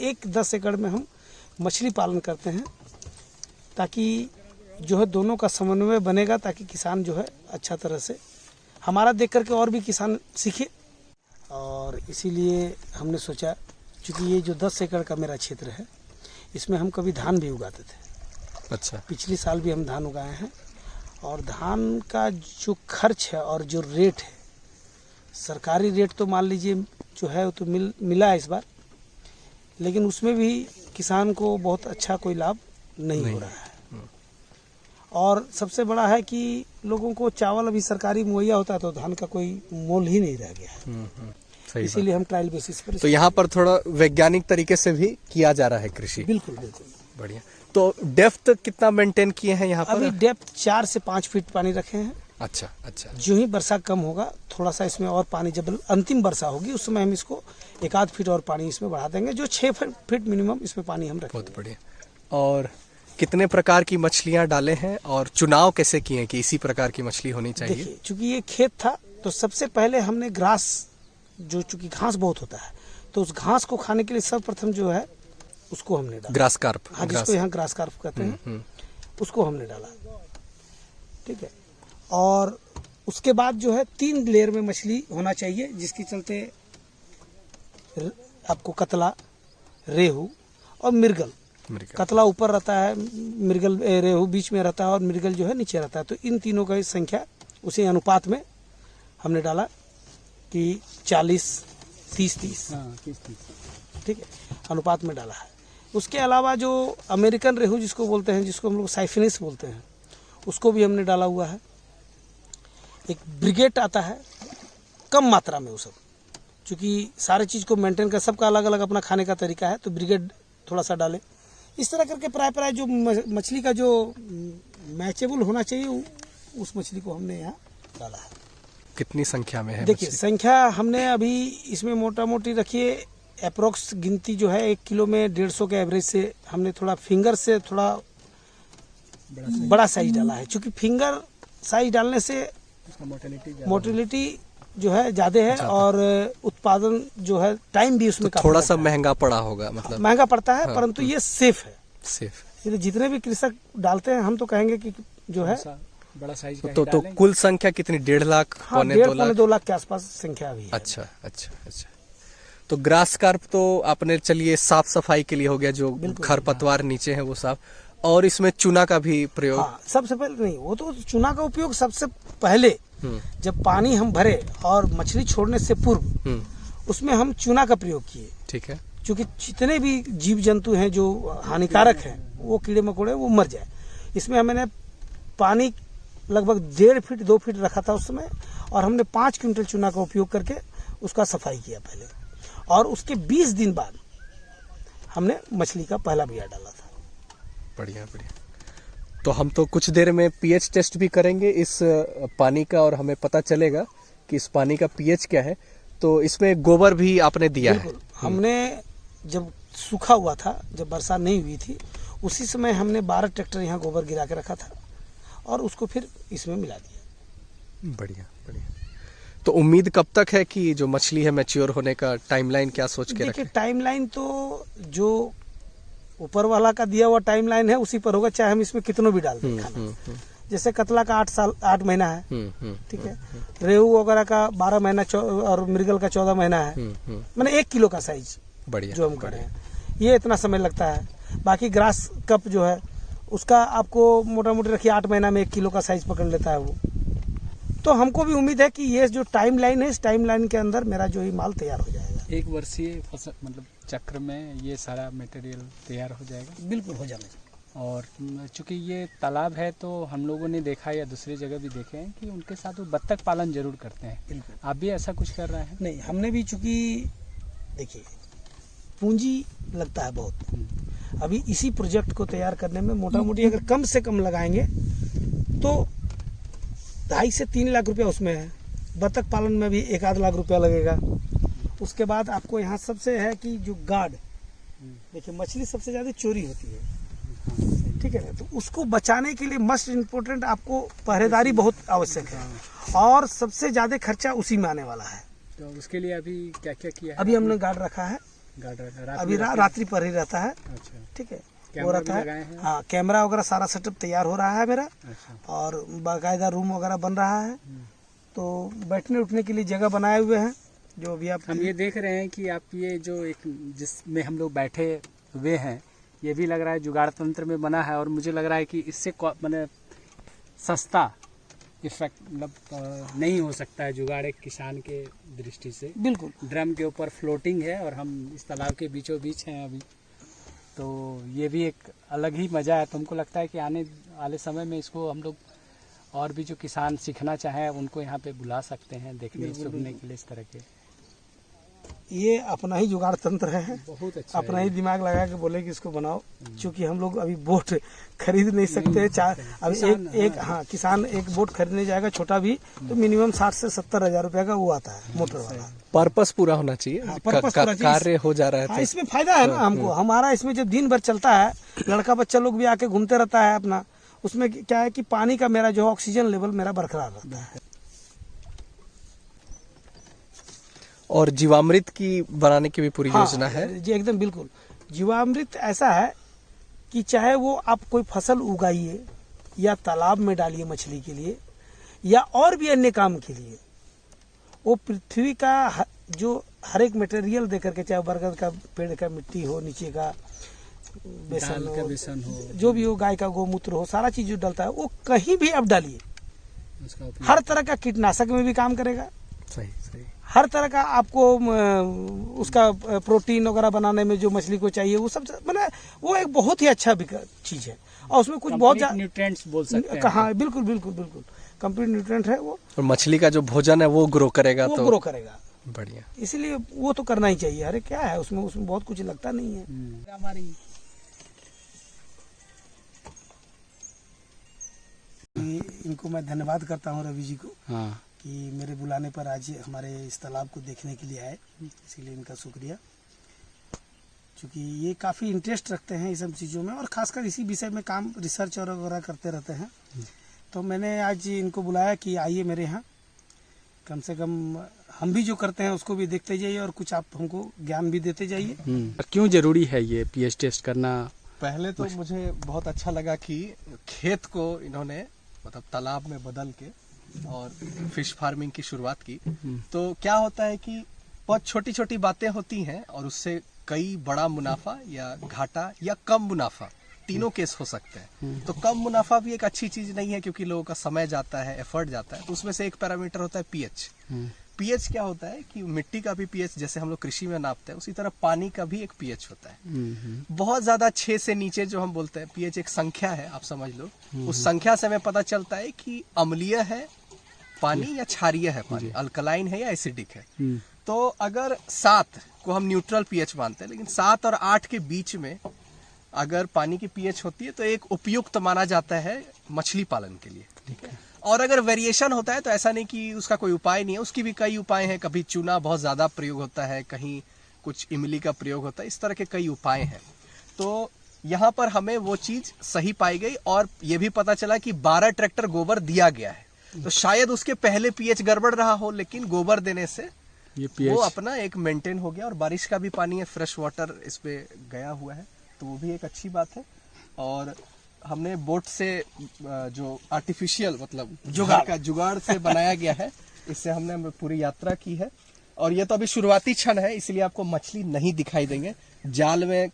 एक 10 एकड़ में हम मछली पालन करते हैं, ताकि जो है दोनों का समन्वय बनेगा, ताकि किसान जो है अच्छा तरह से हमारा देख करके और भी किसान सीखे। और इसीलिए हमने सोचा, क्योंकि ये जो 10 एकड़ का मेरा क्षेत्र है, इसमें हम कभी धान भी उगाते थे। अच्छा। पिछले साल भी हम धान उगाए हैं, और धान का जो खर्च है और जो रेट है, सरकारी रेट तो मान लीजिए जो है वो तो मिला है इस बार, लेकिन उसमें भी किसान को बहुत अच्छा कोई लाभ नहीं हो रहा है। और सबसे बड़ा है कि लोगों को चावल अभी सरकारी मुहैया होता है, तो धान का कोई मोल ही नहीं रह गया है। इसीलिए हम ट्रायल बेसिस पर तो यहाँ पर थोड़ा वैज्ञानिक तरीके से भी किया जा रहा है कृषि। बिल्कुल बिल्कुल बढ़िया। तो डेप्थ कितना मेंटेन किए हैं यहाँ पर? अभी डेप्थ 4 से 5 फीट पानी रखे हैं। अच्छा अच्छा। जो ही वर्षा कम होगा, थोड़ा सा इसमें और पानी, जब अंतिम वर्षा होगी उस समय हम इसको 1 आध फीट और पानी इसमें बढ़ा देंगे, जो 6 फीट मिनिमम इसमें पानी हम रखेंगे। बहुत बढ़िया। और कितने प्रकार की मछलियाँ डाले हैं और चुनाव कैसे किए हैं कि इसी प्रकार की मछली होनी चाहिए? देखिए, चूंकि ये खेत था तो सबसे पहले हमने ग्रास, जो चूंकि घास बहुत होता है, तो उस घास को खाने के लिए सर्वप्रथम जो है उसको हमने डाला। Grass carp. हाँ, जिसको यहाँ ग्रास कार्प कहते हैं, उसको हमने डाला। ठीक है। और उसके बाद जो है 3 लेयर में मछली होना चाहिए, जिसके चलते आपको कतला, रेहू और मृगल। कतला ऊपर रहता है, मृगल रेहू बीच में रहता है, और मृगल जो है नीचे रहता है। तो इन तीनों का संख्या उसी अनुपात में हमने डाला कि 40, 30, 30। ठीक है, अनुपात में डाला है। उसके अलावा जो अमेरिकन रेहू जिसको बोलते हैं, जिसको हम लोग साइफिनिस बोलते हैं, उसको भी हमने डाला हुआ है। एक ब्रिगेड आता है, कम मात्रा में वो सब, क्योंकि सारे चीज़ को मेंटेन कर, सबका अलग अलग अपना खाने का तरीका है, तो ब्रिगेड थोड़ा सा डाले। इस तरह करके प्राय जो मछली का जो मैचेबल होना चाहिए, उस मछली को हमने यहाँ डाला है। कितनी संख्या में है? देखिए, संख्या हमने अभी इसमें मोटा मोटी रखिए, अप्रोक्स गिनती जो है 1 किलो में 150 के एवरेज से हमने थोड़ा फिंगर से थोड़ा बड़ा साइज डाला है, क्योंकि फिंगर साइज डालने से मोटिलिटी जो है ज्यादा है, और उत्पादन जो है टाइम भी उसमें तो थोड़ा सा महंगा पड़ा होगा, मतलब महंगा पड़ता है। हाँ, परंतु ये सेफ है। सेफ। जितने भी कृषक डालते हैं, हम तो कहेंगे कि जो है बड़ा साइज तो कुल संख्या कितनी? 1.5 लाख? हाँ, 1.5-2 लाख के आसपास संख्या भी है। अच्छा अच्छा अच्छा। तो ग्रास कार्प तो आपने, चलिए, साफ सफाई के लिए हो गया, जो खरपतवार नीचे है वो साफ। और इसमें चूना का भी प्रयोग? हाँ, सबसे पहले नहीं, वो तो चूना का उपयोग सबसे पहले, जब पानी हम भरे और मछली छोड़ने से पूर्व उसमें हम चूना का प्रयोग किए। ठीक है। क्योंकि जितने भी जीव जंतु हैं जो हानिकारक हैं, वो कीड़े मकोड़े, वो मर जाए। इसमें हमने पानी लगभग 1.5 फीट 2 फीट रखा था उस समय, और हमने 5 क्विंटल चूना का उपयोग करके उसका सफाई किया पहले, और उसके 20 दिन बाद हमने मछली का पहला बिया डाला था। बढ़िया बढ़िया। तो हम तो कुछ देर में पीएच टेस्ट भी करेंगे इस पानी का, और हमें पता चलेगा कि इस पानी का पीएच क्या है। तो इसमें गोबर भी आपने दिया है? हमने जब सूखा हुआ था, जब बरसात नहीं हुई थी, उसी समय हमने 12 ट्रैक्टर यहाँ गोबर गिरा के रखा था, और उसको फिर इसमें मिला दिया। बढ़िया बढ़िया। तो उम्मीद कब तक है कि जो मछली है मैच्योर होने का टाइमलाइन क्या सोच के रखें? देखिए, टाइमलाइन तो जो ऊपर वाला का दिया हुआ टाइमलाइन है उसी पर होगा, चाहे हम इसमें कितनों भी डाल दें खाना। जैसे कतला का 8 महीना है, ठीक है, रेहू वगैरह का 12 महीना, और मृगल का 14 महीना है। मैंने 1 किलो का साइज बढ़िया जो हम कर रहे हैं, ये इतना समय लगता है। बाकी ग्रास कप जो है उसका आपको मोटा मोटी रखिए 8 महीना में 1 किलो का साइज पकड़ लेता है वो। तो हमको भी उम्मीद है कि ये जो टाइम लाइन है, इस टाइम लाइन के अंदर मेरा जो ही माल तैयार हो जाएगा। 1 वर्षीय फसल, मतलब चक्र में ये सारा मटेरियल तैयार हो जाएगा? बिल्कुल हो जाना चाहिए। और चूंकि ये तालाब है, तो हम लोगों ने देखा या दूसरी जगह भी देखे हैं कि उनके साथ वो बत्तख पालन जरूर करते हैं। बिल्कुल। आप भी ऐसा कुछ कर रहे हैं? नहीं, हमने भी, चूंकि देखिए पूंजी लगता है बहुत। अभी इसी प्रोजेक्ट को तैयार करने में मोटा मोटी अगर कम से कम लगाएंगे तो 2.5 से 3 लाख रुपया उसमें है। बत्तख पालन में भी 1 आध लाख रुपया लगेगा। उसके बाद आपको यहाँ सबसे है कि जो गार्ड, देखिए मछली सबसे ज़्यादा चोरी होती है, ठीक है ना, तो उसको बचाने के लिए मस्ट इम्पोर्टेंट आपको पहरेदारी बहुत आवश्यक है, और सबसे ज़्यादा खर्चा उसी में आने वाला है। तो उसके लिए अभी क्या क्या किया है? अभी हमने गार्ड रखा है, गार्डर अभी रात्रि पर ही रहता है। अच्छा, ठीक है, वो कैमरा रहता भी है। लगाए हैं? हाँ, कैमरा वगैरह सारा सेटअप तैयार हो रहा है मेरा, अच्छा, और बाकायदा रूम वगैरह बन रहा है। तो बैठने उठने के लिए जगह बनाए हुए हैं, जो भी आप हम ये देख रहे हैं कि आप ये जो एक जिसमें हम लोग बैठे हुए हैं, ये भी लग रहा है जुगाड़ तंत्र में बना है, और मुझे लग रहा है कि इससे मैंने सस्ता इफेक्ट मतलब नहीं हो सकता है जुगाड़ एक किसान के दृष्टि से। बिल्कुल ड्रम के ऊपर फ्लोटिंग है और हम इस तालाब के बीचों बीच हैं अभी, तो ये भी एक अलग ही मज़ा है। तो हमको लगता है कि आने वाले समय में इसको हम लोग और भी जो किसान सीखना चाहें उनको यहाँ पे बुला सकते हैं देखने सुनने के लिए इस तरह के। ये अपना ही जुगाड़ तंत्र है, बहुत अच्छा अपना ही दिमाग लगा के बोले कि इसको बनाओ। क्योंकि हम लोग अभी बोट खरीद नहीं सकते, अभी एक हाँ किसान एक बोट खरीदने जाएगा छोटा भी, तो मिनिमम 60 से 70 हजार रुपया का वो आता है मोटर वाला। पर्पस पूरा होना चाहिए, पर्पस पूरा चाहिए। कार्य हो जा रहा है। हाँ, इसमें फायदा है ना हमको, हमारा इसमें जब दिन भर चलता है, लड़का बच्चा लोग भी आके घूमते रहता है अपना, उसमें क्या है कि पानी का मेरा जो ऑक्सीजन लेवल मेरा बरकरार रहता है। और जीवामृत की बनाने की भी पूरी योजना है जी एकदम बिल्कुल। जीवामृत ऐसा है कि चाहे वो आप कोई फसल उगाइए या तालाब में डालिए मछली के लिए या और भी अन्य काम के लिए, वो पृथ्वी का जो हर एक मटेरियल दे करके, चाहे बरगद का पेड़ का मिट्टी हो, नीचे का बेसन हो, जो भी हो, गाय का गोमूत्र हो, सारा चीज जो डलता है वो कहीं भी आप डालिए, हर तरह का कीटनाशक में भी काम करेगा। सही सही। हर तरह का आपको उसका प्रोटीन वगैरह बनाने में जो मछली को चाहिए वो सब, मतलब वो एक बहुत ही अच्छा चीज है। और उसमें कुछ बहुत न्यूट्रिएंट्स बोल सकते हैं। हाँ बिल्कुल बिल्कुल बिल्कुल, कंप्लीट न्यूट्रिएंट है वो। और मछली का जो भोजन है वो ग्रो करेगा, वो तो ग्रो करेगा, बढ़िया। इसीलिए वो तो करना ही चाहिए। अरे क्या है उसमें बहुत कुछ लगता नहीं है। हमारी इनको मैं धन्यवाद करता हूँ रवि जी को, हाँ कि मेरे बुलाने पर आज हमारे इस तालाब को देखने के लिए आए, इसीलिए इनका शुक्रिया। क्योंकि ये काफ़ी इंटरेस्ट रखते हैं इस सब चीज़ों में, और खासकर इसी विषय में काम रिसर्च और वगैरह करते रहते हैं। तो मैंने आज इनको बुलाया कि आइए मेरे यहाँ, कम से कम हम भी जो करते हैं उसको भी देखते जाइए और कुछ आप हमको ज्ञान भी देते जाइए। क्यों जरूरी है ये पीएच टेस्ट करना? पहले तो मुझे बहुत अच्छा लगा कि खेत को इन्होंने मतलब तालाब में बदल के और फिश फार्मिंग की शुरुआत की। तो क्या होता है कि बहुत छोटी छोटी बातें होती हैं और उससे कई बड़ा मुनाफा या घाटा या कम मुनाफा तीनों केस हो सकते हैं। तो कम मुनाफा भी एक अच्छी चीज नहीं है, क्योंकि लोगों का समय जाता है, एफर्ट जाता है। तो उसमें से एक पैरामीटर होता है पीएच। पीएच क्या होता है कि मिट्टी का भी पीएच, जैसे हम लोग कृषि में नापते हैं, उसी तरह पानी का भी एक पीएच होता है। बहुत ज्यादा 6 से नीचे जो हम बोलते हैं पीएच एक संख्या है, आप समझ लो। उस संख्या से हमें पता चलता है कि अम्लीय है पानी या क्षारीय है पानी, अल्कलाइन है या एसिडिक है। तो अगर 7 को हम न्यूट्रल पीएच मानते हैं, लेकिन 7 और 8 के बीच में अगर पानी की पीएच होती है तो एक उपयुक्त माना जाता है मछली पालन के लिए। ठीक है। और अगर वेरिएशन होता है तो ऐसा नहीं कि उसका कोई उपाय नहीं है, उसकी भी कई उपाय हैं। कभी चूना बहुत ज्यादा प्रयोग होता है, कहीं कुछ इमली का प्रयोग होता है, इस तरह के कई उपाय हैं। तो यहाँ पर हमें वो चीज सही पाई गई, और ये भी पता चला कि 12 ट्रैक्टर गोबर दिया गया है। तो शायद उसके पहले पीएच गड़बड़ रहा हो, लेकिन गोबर देने से ये वो अपना एक मेंटेन हो गया। और बारिश का भी पानी है, फ्रेश वाटर इस पे गया हुआ है, तो वो भी एक अच्छी बात है। और हमने बोट से जो आर्टिफिशियल मतलब जुगाड़ से बनाया गया है, इससे हमने पूरी यात्रा की है। और ये तो अभी शुरुआती क्षण है, इसलिए आपको मछली नहीं दिखाई देंगे। जाल में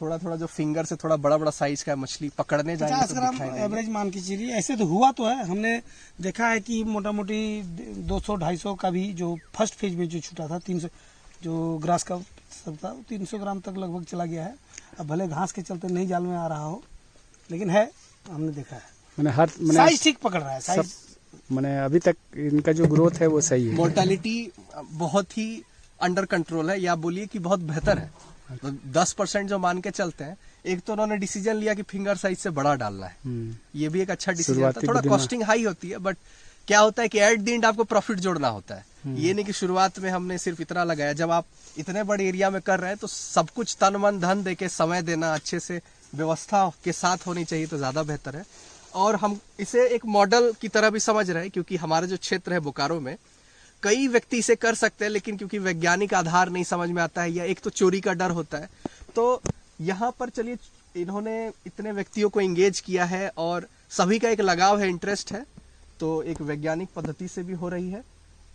थोड़ा थोड़ा जो फिंगर से थोड़ा बड़ा बड़ा साइज का मछली पकड़ने जाएंगे 50 तो ग्राम दिखाई देंगे। एवरेज मान के चलिए। ऐसे तो हुआ तो है, हमने देखा है कि मोटा मोटी 200-250 का भी जो फर्स्ट फेज में जो छूटा था, 300 जो ग्रास का सब था, 300 ग्राम तक लगभग चला गया है। अब भले घास के चलते नहीं जाल में आ रहा हो, लेकिन है, हमने देखा है। मैंने साइज ठीक पकड़ रहा है, साइज मैंने अभी तक इनका जो ग्रोथ है वो सही है। मोर्टेलिटी बहुत ही अंडर कंट्रोल है, या बोलिए कि बहुत बेहतर है। तो 10% जो मान के चलते हैं। एक तो उन्होंने डिसीजन लिया कि फिंगर साइज से बड़ा डालना है, ये भी एक अच्छा डिसीजन था। थोड़ा कॉस्टिंग हाई होती है, बट क्या होता है कि एट द एंड आपको प्रॉफिट जोड़ना होता है। ये नहीं कि शुरुआत में हमने सिर्फ इतना लगाया। जब आप इतने बड़े एरिया में कर रहे हैं तो सब कुछ तन मन धन देके समय देना, अच्छे से व्यवस्था के साथ होनी चाहिए, तो ज्यादा बेहतर है। और हम इसे एक मॉडल की तरह भी समझ रहे हैं, क्योंकि हमारा जो क्षेत्र है बोकारो में कई व्यक्ति इसे कर सकते हैं, लेकिन क्योंकि वैज्ञानिक आधार नहीं समझ में आता है या एक तो चोरी का डर होता है, तो यहाँ पर चलिए इन्होंने इतने व्यक्तियों को एंगेज किया है और सभी का एक लगाव है, इंटरेस्ट है, तो एक वैज्ञानिक पद्धति से भी हो रही है।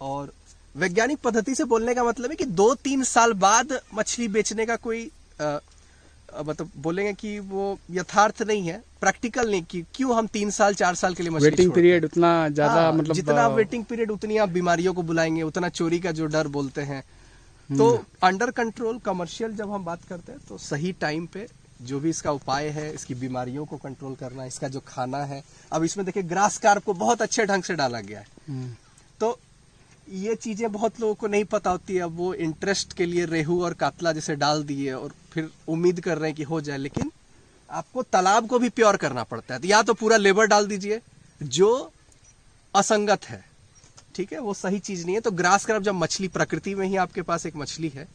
और वैज्ञानिक पद्धति से बोलने का मतलब है कि 2-3 साल बाद मछली बेचने का कोई मतलब बोलेंगे कि वो यथार्थ नहीं है, प्रैक्टिकल नहीं, कि क्यों हम 3 साल 4 साल के लिए मछली वेटिंग पीरियड उतना ज्यादा, मतलब जितना वेटिंग पीरियड उतनी आप बीमारियों को बुलाएंगे, उतना चोरी का जो डर बोलते हैं। तो अंडर कंट्रोल कमर्शियल जब हम बात करते हैं तो सही टाइम पे जो भी इसका उपाय है, इसकी बीमारियों को कंट्रोल करना, इसका जो खाना है, अब इसमें देखिए ग्रास कार्प को बहुत अच्छे ढंग से डाला गया है। तो ये चीजें बहुत लोगों को नहीं पता होती है। अब वो इंटरेस्ट के लिए रेहू और कातला जैसे डाल दिए और फिर उम्मीद कर रहे हैं कि हो जाए, लेकिन आपको तालाब को भी प्योर करना पड़ता है। तो या तो पूरा लेबर डाल दीजिए जो असंगत है, ठीक है, वो सही चीज नहीं है। तो ग्रास कार्प जब मछली प्रकृति में ही आपके पास एक मछली है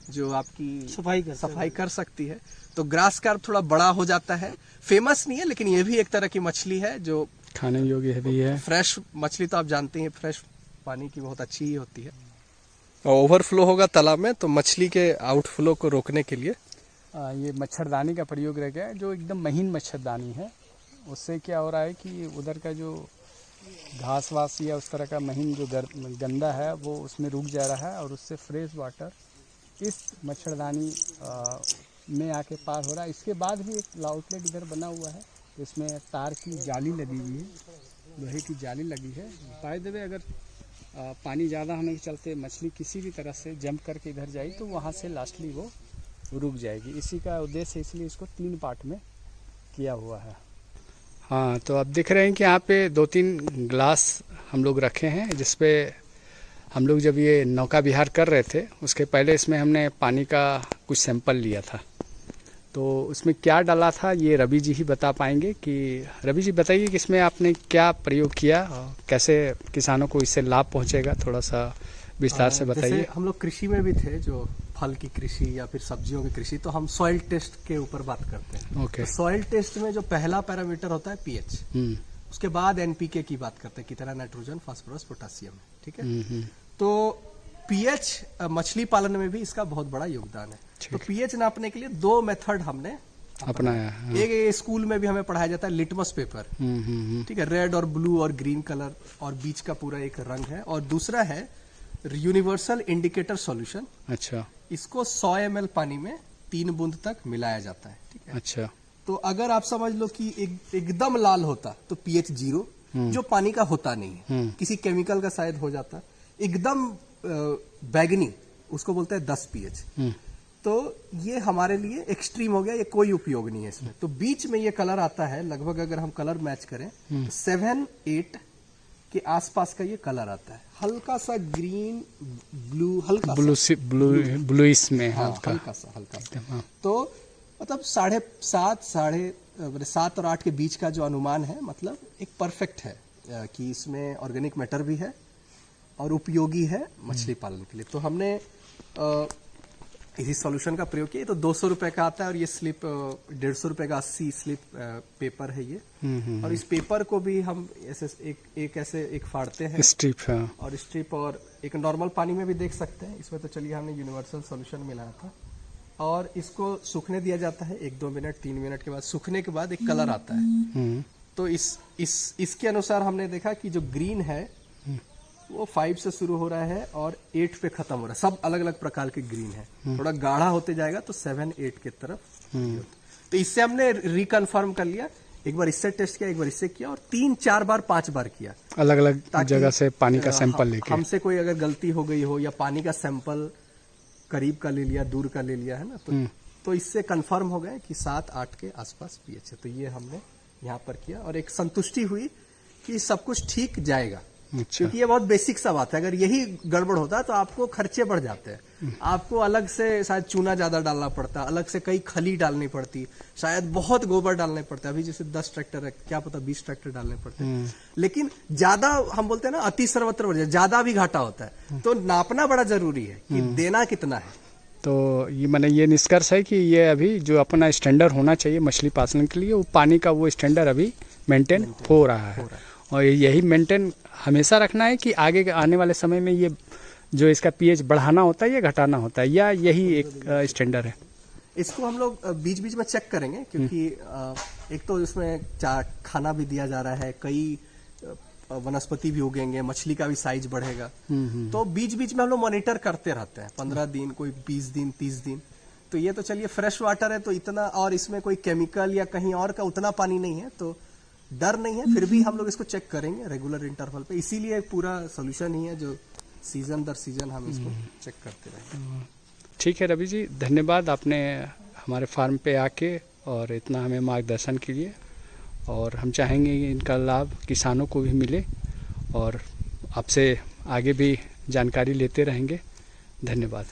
जो आपकी सफाई कर सकती है, तो ग्रास कार्प थोड़ा बड़ा हो जाता है। फेमस नहीं है, लेकिन ये भी एक तरह की मछली है जो खाने योग्य भी है। फ्रेश मछली तो आप जानते हैं फ्रेश पानी की बहुत अच्छी ही होती है। और ओवरफ्लो होगा तालाब में तो मछली के आउटफ्लो को रोकने के लिए ये मच्छरदानी का प्रयोग रह गया है, जो एकदम महीन मच्छरदानी है। उससे क्या हो रहा है कि उधर का जो घास वास या उस तरह का महीन जो गंदा है वो उसमें रुक जा रहा है, और उससे फ्रेश वाटर इस मच्छरदानी में आके पार हो रहा है। इसके बाद भी एक आउटलेट इधर बना हुआ है, इसमें तार की जाली लगी हुई है, लोहे की जाली लगी है। बाय द वे, अगर पानी ज़्यादा होने के चलते मछली किसी भी तरह से जंप करके इधर जाए तो वहाँ से लास्टली वो रुक जाएगी। इसी का उद्देश्य, इसलिए इसको 3 पार्ट में किया हुआ है। हाँ, तो आप देख रहे हैं कि यहाँ पे 2-3 ग्लास हम लोग रखे हैं, जिसपे हम लोग जब ये नौका विहार कर रहे थे उसके पहले इसमें हमने पानी का कुछ सैंपल लिया था। तो उसमें क्या डाला था ये रवि जी ही बता पाएंगे। कि रवि जी बताइए कि इसमें आपने क्या प्रयोग किया और कैसे किसानों को इससे लाभ पहुंचेगा, थोड़ा सा विस्तार से बताइए। हम लोग कृषि में भी थे, जो फल की कृषि या फिर सब्जियों की कृषि, तो हम सॉइल टेस्ट के ऊपर बात करते हैं। ओके। तो सॉइल टेस्ट में जो पहला पैरामीटर होता है पीएच, उसके बाद एनपीके की बात करते हैं, कितना नाइट्रोजन, फास्फोरस, पोटासियम, ठीक है। तो पीएच मछली पालन में भी इसका बहुत बड़ा योगदान है। तो पीएच नापने के लिए 2 मेथड हमने अपनाया। एक स्कूल में भी हमें पढ़ाया जाता है, लिटमस पेपर, ठीक है, रेड और ब्लू और ग्रीन कलर और बीच का पूरा एक रंग है। और दूसरा है यूनिवर्सल इंडिकेटर सॉल्यूशन। अच्छा, इसको 100 ml पानी में 3 बूंद तक मिलाया जाता है, ठीक है। अच्छा, तो अगर आप समझ लो कि एकदम लाल होता तो पीएच 0, जो पानी का होता नहीं है, किसी केमिकल का शायद हो जाता। एकदम बैगनी, उसको बोलते हैं 10 पीएच। तो ये हमारे लिए एक्सट्रीम हो गया, ये कोई उपयोग नहीं है इसमें। तो बीच में ये कलर आता है, लगभग अगर हम कलर मैच करें तो 7-8 के आसपास का ये कलर आता है। हल्का सा ग्रीन ब्लू, हल्का ब्लूइश में, हल्का सा। तो मतलब 7 और 8 के बीच का जो अनुमान है, मतलब एक परफेक्ट है कि इसमें ऑर्गेनिक मैटर भी है और उपयोगी है मछली पालन के लिए। तो हमने इसी सॉल्यूशन का प्रयोग किया। तो 200 रुपए का आता है और ये स्लिप 150 रुपए का 80 स्लिप पेपर है ये। और इस पेपर को भी हम ऐसे एक फाड़ते हैं, स्ट्रिप है, और स्ट्रिप, और एक नॉर्मल पानी में भी देख सकते हैं। इसमें तो चलिए हमने यूनिवर्सल सॉल्यूशन मिलाया था, और इसको सूखने दिया जाता है 1-2 मिनट 3 मिनट के बाद। सूखने के बाद एक कलर आता है। तो इसके अनुसार हमने देखा कि जो ग्रीन है वो 5 से शुरू हो रहा है और 8 पे खत्म हो रहा है। सब अलग अलग प्रकार के ग्रीन है। थोड़ा गाढ़ा होते जाएगा तो 7-8 के तरफ। तो इससे हमने रिकन्फर्म कर लिया। एक बार इससे टेस्ट किया, एक बार इससे किया, और 3-4 बार 5 बार किया, अलग अलग जगह से पानी का सैंपल लेके। हमसे कोई अगर गलती हो गई हो या पानी का सैंपल करीब का ले लिया, दूर का ले लिया है ना, तो इससे कंफर्म हो गए कि 7-8 के आसपास पीएच है। तो ये हमने यहाँ पर किया और एक संतुष्टि हुई कि सब कुछ ठीक जाएगा। अच्छा। क्योंकि ये बहुत बेसिक सा बात है। अगर यही गड़बड़ होता है तो आपको खर्चे बढ़ जाते हैं। आपको अलग से शायद चूना ज्यादा डालना पड़ता, अलग से कई खली डालनी पड़ती, शायद बहुत गोबर डालने पड़ता है। अभी जैसे 10 ट्रैक्टर है, क्या पता 20 ट्रैक्टर डालने पड़ते हैं। लेकिन ज्यादा, हम बोलते हैं ना, अति सर्वत्र वर्जय, ज्यादा भी घाटा होता है। तो नापना बड़ा जरूरी है कि देना कितना है। तो ये मैंने ये निष्कर्ष है कि ये अभी जो अपना स्टैंडर्ड होना चाहिए मछली पालन के लिए, वो पानी का वो स्टैंडर्ड अभी मेंटेन हो रहा है। और यही मेंटेन हमेशा रखना है कि आगे आने वाले समय में ये जो इसका पीएच बढ़ाना होता है या घटाना होता है, या यही एक स्टैंडर्ड है? इसको हम लोग बीच बीच में चेक करेंगे, क्योंकि एक तो इसमें खाना भी दिया जा रहा है, कई वनस्पति भी उगेंगे, मछली का भी साइज बढ़ेगा, तो बीच बीच में हम लोग मॉनिटर करते रहते हैं, 15 दिन, कोई 20 दिन, 30 दिन। तो ये तो चलिए फ्रेश वाटर है तो इतना, और इसमें कोई केमिकल या कहीं और का उतना पानी नहीं है, तो डर नहीं है। फिर भी हम लोग इसको चेक करेंगे रेगुलर इंटरवल पे, इसीलिए पूरा सोल्यूशन ही है जो सीजन दर सीजन हम इसको चेक करते रहेंगे। ठीक है रवि जी, धन्यवाद आपने हमारे फार्म पे आके और इतना हमें मार्गदर्शन के लिए, और हम चाहेंगे कि इनका लाभ किसानों को भी मिले, और आपसे आगे भी जानकारी लेते रहेंगे। धन्यवाद।